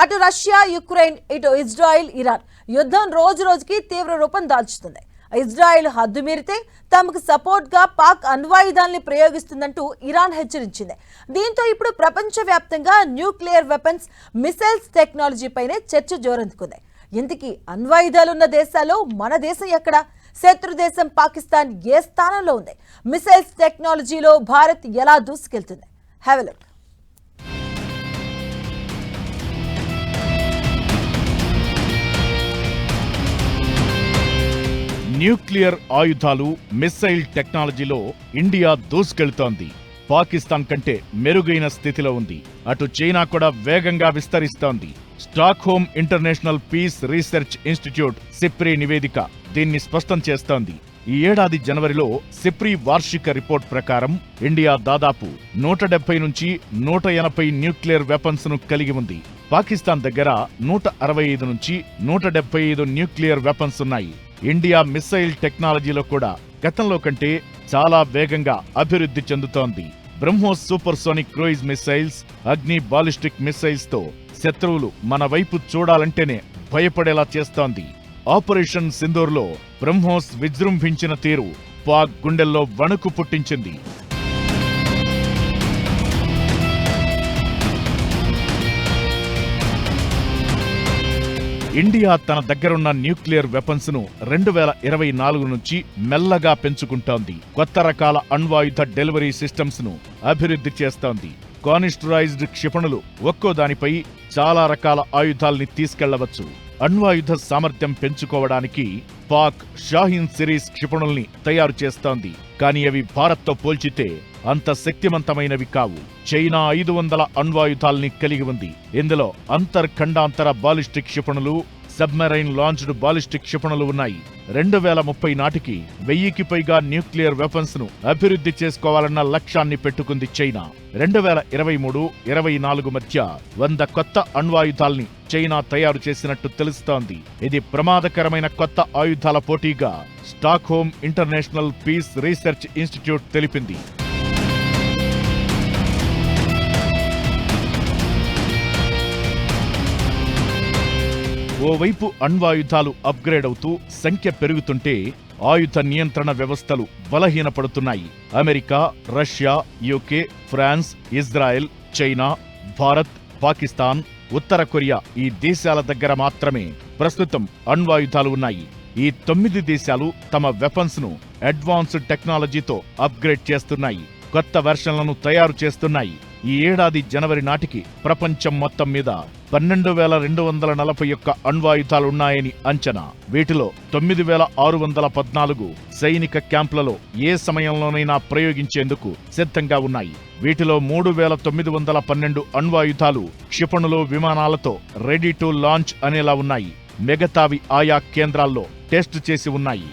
అటు Russia, Ukraine, ఇటు Israel, Iran యుద్ధం రోజు రోజుకి తీవ్ర రూపం దాల్చుతుంది. ఇజ్రాయెల్ హద్దు మీరితే తమకు సపోర్ట్ గా పాక్ అణ్వాయుధాల్ని ప్రయోగిస్తుందంటూ ఇరాన్ హెచ్చరించింది. దీంతో ఇప్పుడు ప్రపంచవ్యాప్తంగా న్యూక్లియర్ వెపన్స్, మిసైల్స్ టెక్నాలజీపైనే చర్చ జోరందుకుంది. ఇంతకీ అణ్వాయుధాలున్న దేశాల్లో మన దేశం ఎక్కడ? శత్రు దేశం పాకిస్తాన్ ఏ స్థానంలో ఉంది? మిసైల్స్ టెక్నాలజీలో భారత్ ఎలా దూసుకెళ్తుంది? Have a look. న్యూక్లియర్ ఆయుధాలు, మిస్సైల్ టెక్నాలజీలో ఇండియా దూసుకెళ్తోంది. పాకిస్తాన్ కంటే మెరుగైన స్థితిలో ఉంది. అటు చైనా కూడా వేగంగా విస్తరిస్తోంది. Stockholm international piece research Institute SIPRI నివేదిక దీన్ని స్పష్టం చేస్తోంది. ఈ ఏడాది జనవరిలో సిప్రీ వార్షిక రిపోర్ట్ ప్రకారం ఇండియా దాదాపు 170 నుంచి 180 న్యూక్లియర్ వెపన్స్ ను కలిగి ఉంది. పాకిస్తాన్ దగ్గర 165 నుంచి 175 న్యూక్లియర్ వెపన్స్ ఉన్నాయి. ఇండియా మిస్సైల్ టెక్నాలజీలో కూడా గతంలో కంటే చాలా వేగంగా అభివృద్ధి చెందుతోంది. బ్రహ్మోస్ సూపర్సోనిక్ క్రూయిజ్ మిస్సైల్స్, అగ్ని బాలిస్టిక్ మిస్సైల్స్ తో శత్రువులు మన వైపు చూడాలంటేనే భయపడేలా చేస్తోంది. ఆపరేషన్ సింధూర్లో బ్రహ్మోస్ విజృంభించిన తీరు పాక్ గుండెల్లో వణుకు పుట్టించింది. ఇండియా తన దగ్గరున్న న్యూక్లియర్ వెపన్స్ ను 2024 నుంచి మెల్లగా పెంచుకుంటోంది. కొత్త రకాల అణ్వాయుధ డెలివరీ సిస్టమ్స్ ను అభివృద్ధి చేస్తోంది. కానిస్టరైజ్డ్ క్షిపణులు ఒక్కో దానిపై చాలా రకాల ఆయుధాల్ని తీసుకెళ్లవచ్చు. అణ్వాయుధ సామర్థ్యం పెంచుకోవడానికి పాక్ షాహీన్ సిరీస్ క్షిపణుల్ని తయారు చేస్తోంది. కానీ అవి భారత్తో పోల్చితే అంత శక్తివంతమైనవి కావు. చైనా 500 అణ్వాయుధాల్ని కలిగి ఉంది. ఇందులో అంతర్ఖండాంతర బాలిస్టిక్ క్షిపణులు, సబ్మెరైన్ లాంచ్డ్ బాలిస్టిక్ క్షిపణులు ఉన్నాయి. 2030 నాటికి 1000కి పైగా న్యూక్లియర్ వెపన్స్ ను అభివృద్ధి చేసుకోవాలన్న లక్ష్యాన్ని పెట్టుకుంది చైనా. 2023-24 మధ్య 100 కొత్త అణ్వాయుధాల్ని చైనా తయారు చేసినట్టు తెలుస్తోంది. ఇది ప్రమాదకరమైన కొత్త ఆయుధాల పోటీగా Stockholm international piece research institute తెలిపింది. ఓవైపు అణ్వాయుధాలు అప్గ్రేడ్ అవుతూ సంఖ్య పెరుగుతుంటే ఆయుధ నియంత్రణ వ్యవస్థలు బలహీనపడుతున్నాయి. America, Russia, UK, France, Israel, China, Bharat, Pakistan, ఉత్తర కొరియా ఈ దేశాల దగ్గర మాత్రమే ప్రస్తుతం అణ్వాయుధాలు ఉన్నాయి. ఈ 9 దేశాలు తమ వెపన్స్ ను అడ్వాన్స్డ్ టెక్నాలజీతో అప్గ్రేడ్ చేస్తున్నాయి. కొత్త వెర్షన్లను తయారు చేస్తున్నాయి. ఈ ఏడాది జనవరి నాటికి ప్రపంచం మొత్తం మీద 12,241 అణ్వాయుధాలున్నాయని అంచనా. వీటిలో 9,614 సైనిక క్యాంపులలో ఏ సమయంలోనైనా ప్రయోగించేందుకు సిద్ధంగా ఉన్నాయి. వీటిలో 3,912 అణ్వాయుధాలు క్షిపణులు, విమానాలతో రెడీ టు లాంచ్ అనేలా ఉన్నాయి. మిగతావి ఆయా కేంద్రాల్లో టెస్ట్ చేసి ఉన్నాయి.